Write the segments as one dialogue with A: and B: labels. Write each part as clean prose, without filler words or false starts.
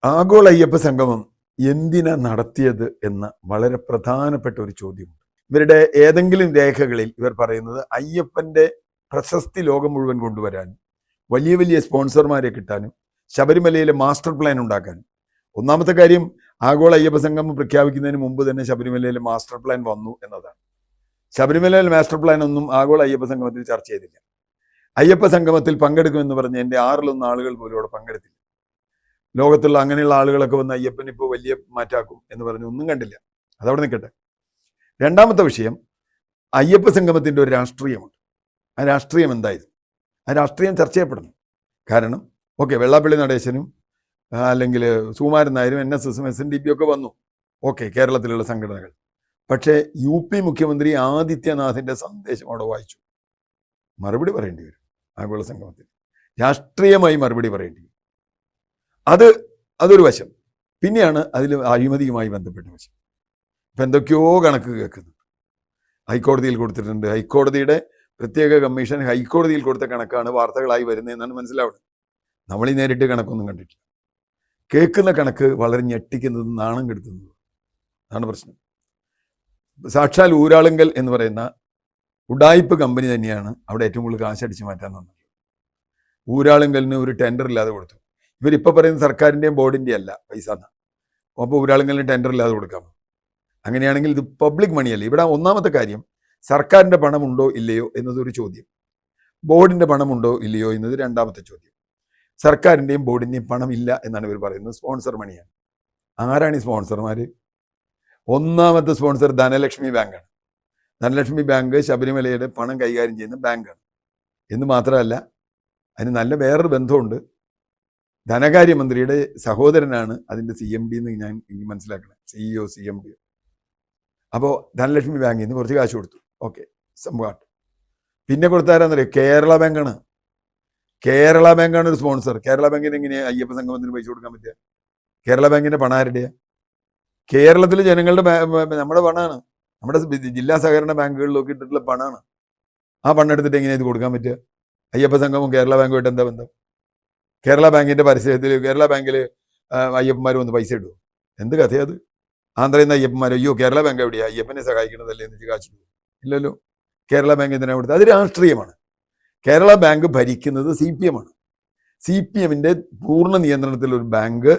A: ആഗോള അയ്യപ്പ സംഗമം എന്തിനാ നടത്തിയത് എന്ന വളരെ പ്രധാനപ്പെട്ട ഒരു ചോദ്യമുണ്ട്. ഇവരുടെ ഏതെങ്കിലും രേഖകളിൽ ഇവർ പറയുന്നത് അയ്യപ്പന്റെ പ്രശസ്തി ലോകം മുഴുവൻ കൊണ്ടുവരാനും വലിയ വലിയ സ്പോൺസർമാരെ കിട്ടാനും ശബരിമലയിലെ മാസ്റ്റർ പ്ലാൻ ഉണ്ടാക്കാനും. ഒന്നാമത്തെ കാര്യം, ആഗോള അയ്യപ്പ സംഗമം പ്രഖ്യാപിക്കുന്നതിന് മുമ്പ് തന്നെ ശബരിമലയിലെ മാസ്റ്റർ പ്ലാൻ വന്നു എന്നതാണ്. ശബരിമലയിലെ മാസ്റ്റർ പ്ലാൻ ഒന്നും ആഗോള അയ്യപ്പ സംഗമത്തിൽ ചർച്ച ചെയ്തില്ല. അയ്യപ്പ സംഗമത്തിൽ പങ്കെടുക്കുമെന്ന് പറഞ്ഞ് എൻ്റെ 6 ആളുകൾ പോലും അവിടെ പങ്കെടുത്തില്ല. ലോകത്തുള്ള അങ്ങനെയുള്ള ആളുകളൊക്കെ വന്ന് അയ്യപ്പൻ ഇപ്പോൾ വലിയ മാറ്റാക്കും എന്ന് പറഞ്ഞ് ഒന്നും കണ്ടില്ല. അതവിടെ നിൽക്കട്ടെ. രണ്ടാമത്തെ വിഷയം, അയ്യപ്പ സംഗമത്തിൻ്റെ ഒരു രാഷ്ട്രീയമുണ്ട്. ആ രാഷ്ട്രീയം എന്തായിരുന്നു? ആ രാഷ്ട്രീയം ചർച്ച ചെയ്യപ്പെടണം. കാരണം വെള്ളാപ്പള്ളി നടേശനും അല്ലെങ്കിൽ സുകുമാരൻ നായരും NSSും SNDP ഒക്കെ വന്നു. കേരളത്തിലുള്ള സംഘടനകൾ. പക്ഷേ UP മുഖ്യമന്ത്രി ആദിത്യനാഥിൻ്റെ സന്ദേശം അവിടെ വായിച്ചു. മറുപടി പറയേണ്ടി വരും. ആഗോള സംഗമത്തിൽ രാഷ്ട്രീയമായി മറുപടി പറയേണ്ടി വരും. അതൊരു വശം. പിന്നെയാണ് അതിൽ അഴിമതിയുമായി ബന്ധപ്പെട്ട വശം. ഇപ്പം എന്തൊക്കെയോ കണക്ക് കേൾക്കുന്നുണ്ട്. ഹൈക്കോടതിയിൽ കൊടുത്തിട്ടുണ്ട്. ഹൈക്കോടതിയുടെ പ്രത്യേക കമ്മീഷൻ ഹൈക്കോടതിയിൽ കൊടുത്ത കണക്കാണ് വാർത്തകളായി വരുന്നതെന്നാണ് മനസ്സിലാവുന്നത്. നമ്മൾ ഈ നേരിട്ട് കണക്കൊന്നും കണ്ടിട്ടില്ല. കേൾക്കുന്ന കണക്ക് വളരെ ഞെട്ടിക്കുന്നതും നാണം കെടുത്തുന്നതും അതാണ് പ്രശ്നം. സാക്ഷാൽ ഊരാളുങ്കൽ എന്ന് പറയുന്ന ഉഡായിപ്പ് കമ്പനി തന്നെയാണ് അവിടെ ഏറ്റവും കൂടുതൽ കാശടിച്ച് മാറ്റാൻ വന്നത്. ഊരാളുങ്കലിന് ഒരു ടെൻഡർ ഇല്ലാതെ കൊടുത്തു. ഇവരിപ്പോൾ പറയുന്നത് സർക്കാരിൻ്റെയും ബോർഡിൻ്റെയും അല്ല പൈസ എന്നാ. അപ്പോൾ ഊരാളുങ്കലിന് ടെൻഡർ ഇല്ലാതെ കൊടുക്കാമോ? അങ്ങനെയാണെങ്കിൽ ഇത് പബ്ലിക് മണിയല്ലേ. ഇവിടെ ഒന്നാമത്തെ കാര്യം, സർക്കാരിൻ്റെ പണമുണ്ടോ ഇല്ലയോ എന്നതൊരു ചോദ്യം. ബോർഡിൻ്റെ പണമുണ്ടോ ഇല്ലയോ എന്നത് രണ്ടാമത്തെ ചോദ്യം. സർക്കാരിൻ്റെയും ബോർഡിൻ്റെയും പണം ഇല്ല എന്നാണ് ഇവർ പറയുന്നത്. സ്പോൺസർ മണിയാണ്. ആരാണ് ഈ സ്പോൺസർമാർ? ഒന്നാമത്തെ സ്പോൺസർ ധനലക്ഷ്മി ബാങ്കാണ്. ധനലക്ഷ്മി ബാങ്ക് ശബരിമലയുടെ പണം കൈകാര്യം ചെയ്യുന്ന ബാങ്കാണ്. എന്ന് മാത്രമല്ല, അതിന് നല്ല വേറൊരു ബന്ധമുണ്ട്. ധനകാര്യമന്ത്രിയുടെ സഹോദരനാണ് അതിൻ്റെ CMD എന്ന് ഞാൻ എനിക്ക് മനസ്സിലാക്കണം. CEO CMD. അപ്പോൾ ധനലക്ഷ്മി ബാങ്കിൽ നിന്ന് കുറച്ച് കാശ് കൊടുത്തു. സംഭവം. പിന്നെ കൊടുത്താരാന്നറിയോ? കേരള ബാങ്കാണ്. കേരള ബാങ്കാണ് ഒരു സ്പോൺസർ. കേരള ബാങ്കിന് എങ്ങനെയാണ് അയ്യപ്പ സംഗമത്തിന് പൈസ കൊടുക്കാൻ പറ്റുക? കേരള ബാങ്കിൻ്റെ പണം ആരുടെയാ? കേരളത്തിലെ ജനങ്ങളുടെ നമ്മുടെ പണമാണ്. നമ്മുടെ ജില്ലാ സഹകരണ ബാങ്കുകളിലൊക്കെ ഇട്ടിട്ടുള്ള പണമാണ്. ആ പണം എടുത്തിട്ട് എങ്ങനെയാണ് ഇത് കൊടുക്കാൻ പറ്റുക? അയ്യപ്പ സംഗമം കേരള ബാങ്കുമായിട്ട് എന്താ ബന്ധം? കേരള ബാങ്കിൻ്റെ പരിസരത്തിൽ കേരള ബാങ്കിൽ അയ്യപ്പന്മാർ വന്ന് പൈസ ഇടുമോ? എന്ത് കഥയത്? ആന്ധ്രയിൽ നിന്ന് അയ്യപ്പന്മാർ കേരള ബാങ്ക് എവിടെയാണ് അയ്യപ്പനെ സഹായിക്കുന്നതല്ലേ എന്ന് കാശിടുമോ? ഇല്ലല്ലോ. കേരള ബാങ്ക് എന്തിനാണ് കൊടുത്തത്? അത് രാഷ്ട്രീയമാണ്. കേരള ബാങ്ക് ഭരിക്കുന്നത് CPM ആണ്. CPMൻ്റെ പൂർണ്ണ നിയന്ത്രണത്തിലൊരു ബാങ്ക്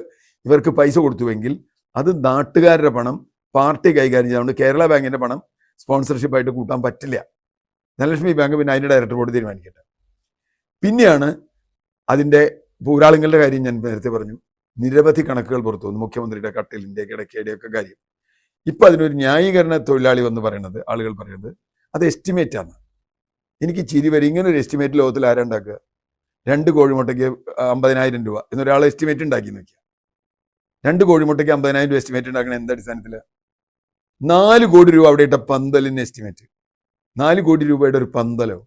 A: ഇവർക്ക് പൈസ കൊടുത്തുവെങ്കിൽ അത് നാട്ടുകാരുടെ പണം പാർട്ടി കൈകാര്യം ചെയ്തുകൊണ്ട് കേരള ബാങ്കിൻ്റെ പണം സ്പോൺസർഷിപ്പായിട്ട് കൂട്ടാൻ പറ്റില്ല. ധനലക്ഷ്മി ബാങ്ക് പിന്നെ അതിൻ്റെ ഡയറക്ടർ ബോർഡ് തീരുമാനിക്കട്ടെ. പിന്നെയാണ് അതിൻ്റെ ഊരാളുങ്ങളുടെ കാര്യം ഞാൻ നേരത്തെ പറഞ്ഞു. നിരവധി കണക്കുകൾ പുറത്തു വന്നു. മുഖ്യമന്ത്രിയുടെ കട്ടിലിൻ്റെ കിടക്കയുടെയൊക്കെ കാര്യം. ഇപ്പം അതിനൊരു ന്യായീകരണ തൊഴിലാളി വന്ന് പറയുന്നത്, ആളുകൾ പറയുന്നത് അത് എസ്റ്റിമേറ്റാണ്. എനിക്ക് ചിരി വരും. ഇങ്ങനെ ഒരു എസ്റ്റിമേറ്റ് ലോകത്തിൽ ആരാണ്ടാക്കുക? 2 കോഴിമുട്ടയ്ക്ക് 50,000 രൂപ എന്നൊരാൾ എസ്റ്റിമേറ്റ് ഉണ്ടാക്കി നോക്കിയാൽ 2 കോഴിമുട്ടയ്ക്ക് 50,000 രൂപ എസ്റ്റിമേറ്റ് ഉണ്ടാക്കണ എന്ത് അടിസ്ഥാനത്തിലാണ്? 4 കോടി രൂപ അവിടെ ഇട്ട പന്തലിന് എസ്റ്റിമേറ്റ്. 4 കോടി രൂപയുടെ ഒരു പന്തലോ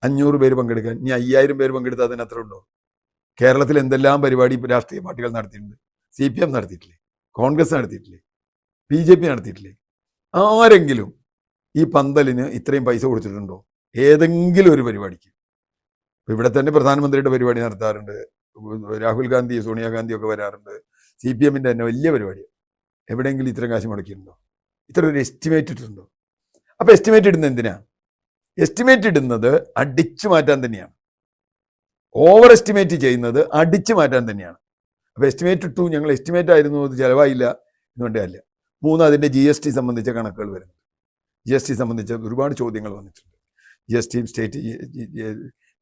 A: 500 പേര് പങ്കെടുക്കാൻ, ഇനി 5000 പേര് പങ്കെടുത്താൽ അതിന് അത്ര ഉണ്ടോ? കേരളത്തിൽ എന്തെല്ലാം പരിപാടി രാഷ്ട്രീയ പാർട്ടികൾ നടത്തിയിട്ടുണ്ട്. CPM നടത്തിയിട്ടില്ലേ? കോൺഗ്രസ് നടത്തിയിട്ടില്ലേ? BJP നടത്തിയിട്ടില്ലേ? ആരെങ്കിലും ഈ പന്തലിന് ഇത്രയും പൈസ കൊടുത്തിട്ടുണ്ടോ? ഏതെങ്കിലും ഒരു പരിപാടിക്ക്? ഇവിടെ തന്നെ പ്രധാനമന്ത്രിയുടെ പരിപാടി നടത്താറുണ്ട്. രാഹുൽ ഗാന്ധി, സോണിയാഗാന്ധി ഒക്കെ വരാറുണ്ട്. CPMൻ്റെ തന്നെ വലിയ പരിപാടി. എവിടെയെങ്കിലും ഇത്ര കാശ് മുടക്കിയിട്ടുണ്ടോ? ഇത്ര ഒരു എസ്റ്റിമേറ്റ് ഇട്ടിട്ടുണ്ടോ? അപ്പോൾ എസ്റ്റിമേറ്റ് ഇടുന്നത് എന്തിനാ? എസ്റ്റിമേറ്റ് ഇടുന്നത് അടിച്ചു മാറ്റാൻ തന്നെയാണ്. ഓവർ എസ്റ്റിമേറ്റ് ചെയ്യുന്നത് അടിച്ചു മാറ്റാൻ തന്നെയാണ്. അപ്പോൾ എസ്റ്റിമേറ്റ് ഇട്ടു, ഞങ്ങൾ എസ്റ്റിമേറ്റ് ആയിരുന്നു, അത് ചിലവായില്ല എന്നുകൊണ്ടല്ല. 3, അതിൻ്റെ GST സംബന്ധിച്ച കണക്കുകൾ വരുന്നുണ്ട്. GST സംബന്ധിച്ച ഒരുപാട് ചോദ്യങ്ങൾ വന്നിട്ടുണ്ട്. GST, സ്റ്റേറ്റ്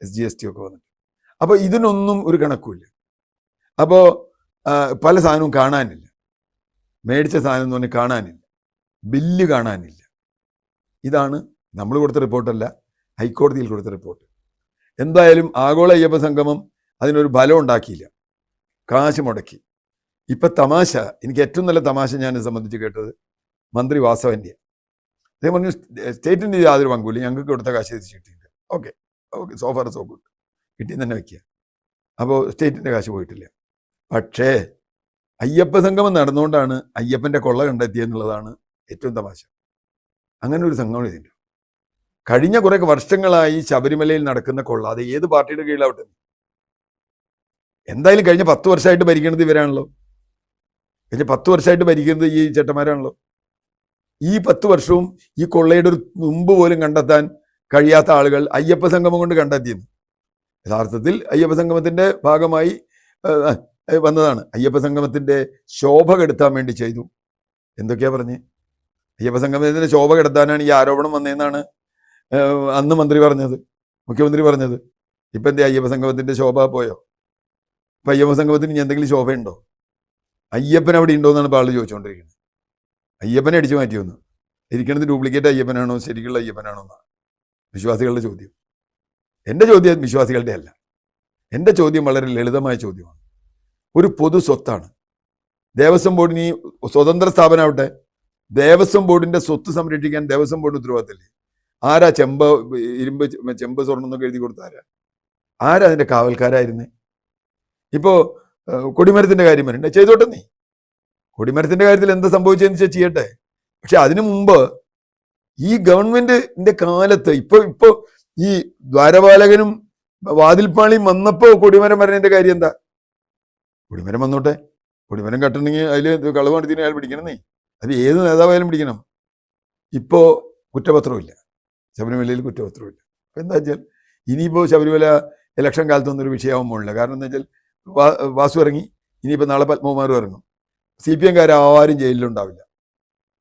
A: SGST ഒക്കെ വന്നിട്ടുണ്ട്. അപ്പോൾ ഇതിനൊന്നും ഒരു കണക്കുമില്ല. അപ്പോൾ പല സാധനവും കാണാനില്ല. മേടിച്ച സാധനം എന്ന് പറഞ്ഞാൽ കാണാനില്ല. ബില്ല് കാണാനില്ല. ഇതാണ് നമ്മൾ കൊടുത്ത റിപ്പോർട്ടല്ല, ഹൈക്കോടതിയിൽ കൊടുത്ത റിപ്പോർട്ട്. എന്തായാലും ആഗോള അയ്യപ്പ സംഗമം അതിനൊരു ബലം ഉണ്ടാക്കിയില്ല. കാശ് മുടക്കി. ഇപ്പം തമാശ, എനിക്ക് ഏറ്റവും നല്ല തമാശ ഞാൻ സംബന്ധിച്ച് കേട്ടത് മന്ത്രി വാസവൻ്റെ. അദ്ദേഹം പറഞ്ഞു സ്റ്റേറ്റിൻ്റെ യാതൊരു പങ്കുമില്ല, ഞങ്ങൾക്ക് കൊടുത്ത കാശ് തിരിച്ച് കിട്ടിയില്ല. Okay, so far so good, കിട്ടിയെന്ന് തന്നെ വയ്ക്കുക. അപ്പോൾ സ്റ്റേറ്റിൻ്റെ കാശ് പോയിട്ടില്ല. പക്ഷേ അയ്യപ്പ സംഗമം നടന്നുകൊണ്ടാണ് അയ്യപ്പൻ്റെ കൊള്ള കണ്ടെത്തിയെന്നുള്ളതാണ് ഏറ്റവും തമാശ. അങ്ങനെ ഒരു സംഗമം ഇതില്ല. കഴിഞ്ഞ കുറേ വർഷങ്ങളായി ശബരിമലയിൽ നടക്കുന്ന കൊള്ള, അത് ഏത് പാർട്ടിയുടെ കീഴിലാവട്ടെ, എന്തായാലും കഴിഞ്ഞ 10 വർഷമായിട്ട് ഭരിക്കുന്നത് ഇവരാണല്ലോ. പിന്നെ 10 വർഷമായിട്ട് ഭരിക്കുന്നത് ഈ ചേട്ടന്മാരാണല്ലോ. ഈ 10 വർഷവും ഈ കൊള്ളയുടെ ഒരു തുമ്പ് പോലും കണ്ടെത്താൻ കഴിയാത്ത ആളുകൾ അയ്യപ്പ സംഗമം കൊണ്ട് കണ്ടെത്തിയത്. യഥാർത്ഥത്തിൽ അയ്യപ്പ സംഗമത്തിന്റെ ഭാഗമായി വന്നതാണ്. അയ്യപ്പ സംഗമത്തിന്റെ ശോഭ കെടുത്താൻ വേണ്ടി ചെയ്തു. എന്തൊക്കെയാ പറഞ്ഞ്? അയ്യപ്പ സംഗമത്തിന്റെ ശോഭ കെടുത്താനാണ് ഈ ആരോപണം വന്നതെന്നാണ് അന്ന് മന്ത്രി പറഞ്ഞത്, മുഖ്യമന്ത്രി പറഞ്ഞത്. ഇപ്പൊ എന്താ അയ്യപ്പ സംഗമത്തിന്റെ ശോഭ പോയോ? ഇപ്പൊ അയ്യപ്പ സംഗമത്തിന് ഇനി എന്തെങ്കിലും ശോഭയുണ്ടോ? അയ്യപ്പൻ അവിടെ ഉണ്ടോ എന്നാണ് ഇപ്പോൾ ആള് ചോദിച്ചുകൊണ്ടിരിക്കുന്നത്. അയ്യപ്പനെ അടിച്ചു മാറ്റി വന്നു. ഇരിക്കുന്നത് ഡ്യൂപ്ലിക്കേറ്റ് അയ്യപ്പനാണോ ശരിക്കുള്ള അയ്യപ്പനാണോ എന്നാണ് വിശ്വാസികളുടെ ചോദ്യം. എൻ്റെ ചോദ്യം വിശ്വാസികളുടെ അല്ല. എൻ്റെ ചോദ്യം വളരെ ലളിതമായ ചോദ്യമാണ്. ഒരു പൊതു സ്വത്താണ് ദേവസ്വം ബോർഡിന്. ഈ സ്വതന്ത്ര സ്ഥാപനമാവട്ടെ, ദേവസ്വം ബോർഡിന്റെ സ്വത്ത് സംരക്ഷിക്കാൻ ദേവസ്വം ബോർഡിന് ഉത്തരവാദിത്തമില്ലേ? ആരാ ചെമ്പ് സ്വർണ്ണം എന്നൊക്കെ എഴുതി കൊടുത്ത ആരാ അതിന്റെ കാവൽക്കാരായിരുന്നേ? ഇപ്പോ കൊടിമരത്തിന്റെ കാര്യം വരണ്ടേ? ചെയ്തോട്ടെ നീ. കൊടിമരത്തിന്റെ കാര്യത്തിൽ എന്താ സംഭവിച്ചതെന്ന് വെച്ചാൽ ചെയ്യട്ടെ. പക്ഷെ അതിനു മുമ്പ് ഈ ഗവൺമെന്റിന്റെ കാലത്ത് ഇപ്പൊ ഈ ദ്വാരപാലകനും വാതിൽപ്പാളിയും വന്നപ്പോ കൊടിമരം വരണതിന്റെ കാര്യം എന്താ? കൊടിമരം വന്നോട്ടെ. കൊടിമരം കട്ടണമെങ്കിൽ അതിൽ കളവ് നടത്തിന് അയാൾ പിടിക്കണം. നീ അത് ഏത് നേതാവായാലും പിടിക്കണം. ഇപ്പോ കുറ്റപത്രമില്ല, ശബരിമലയിൽ കുറ്റപത്രമില്ല. അപ്പൊ എന്താ വെച്ചാൽ ഇനിയിപ്പോ ശബരിമല ഇലക്ഷൻ കാലത്തൊന്നും ഒരു വിഷയമാവാൻ പോണില്ല. കാരണം എന്താ വെച്ചാൽ വാസു ഇറങ്ങി, ഇനിയിപ്പോ നാളെ പത്മകുമാറും ഇറങ്ങും. CPM ആരും ജയിലിലുണ്ടാവില്ല.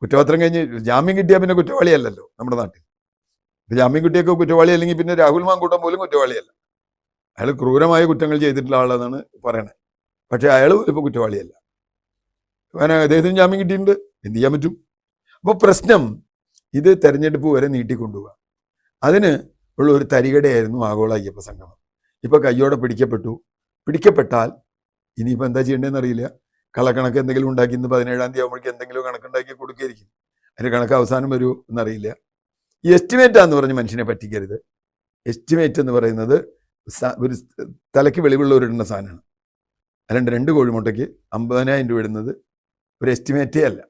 A: കുറ്റപത്രം കഴിഞ്ഞ് ജാമ്യം കിട്ടിയാൽ പിന്നെ കുറ്റവാളിയല്ലല്ലോ നമ്മുടെ നാട്ടിൽ. ജാമ്യം കിട്ടിയൊക്കെ കുറ്റവാളി അല്ലെങ്കിൽ പിന്നെ രാഹുൽ മാങ്കൂട്ടം പോലും കുറ്റവാളിയല്ല. അയാൾ ക്രൂരമായ കുറ്റങ്ങൾ ചെയ്തിട്ടുള്ള ആളെന്നാണ് പറയണത്. പക്ഷെ അയാൾ ഇപ്പൊ കുറ്റവാളിയല്ല. കാരണം അദ്ദേഹത്തിന് ജാമ്യം കിട്ടിയിട്ടുണ്ട്. എന്ത് ചെയ്യാൻ പറ്റും? അപ്പോൾ പ്രശ്നം ഇത് തെരഞ്ഞെടുപ്പ് വരെ നീട്ടിക്കൊണ്ടുപോവുക. അതിന് ഉള്ള ഒരു തരികടയായിരുന്നു ആഗോള അയ്യപ്പ സംഗമം. ഇപ്പൊ കയ്യോടെ പിടിക്കപ്പെട്ടാൽ ഇനിയിപ്പോൾ എന്താ ചെയ്യേണ്ടതെന്ന് അറിയില്ല. കള്ളക്കണക്ക് എന്തെങ്കിലും ഉണ്ടാക്കി ഇന്ന് 17-ാം തീയതി ആകുമ്പോഴേക്കും എന്തെങ്കിലും കണക്കുണ്ടാക്കി കൊടുക്കുകയായിരിക്കും. അതിന്റെ കണക്ക് അവസാനം വരൂ എന്നറിയില്ല. ഈ എസ്റ്റിമേറ്റാന്ന് പറഞ്ഞ് മനുഷ്യനെ പറ്റിക്കരുത്. എസ്റ്റിമേറ്റ് എന്ന് പറയുന്നത് ഒരു തലയ്ക്ക് വെളിവുള്ളവരിടുന്ന സാധനമാണ്. അല്ലാണ്ട് 2 കോഴിമുട്ടയ്ക്ക് 50,000 രൂപ ഇടുന്നത് ഒരു എസ്റ്റിമേറ്റേ അല്ല.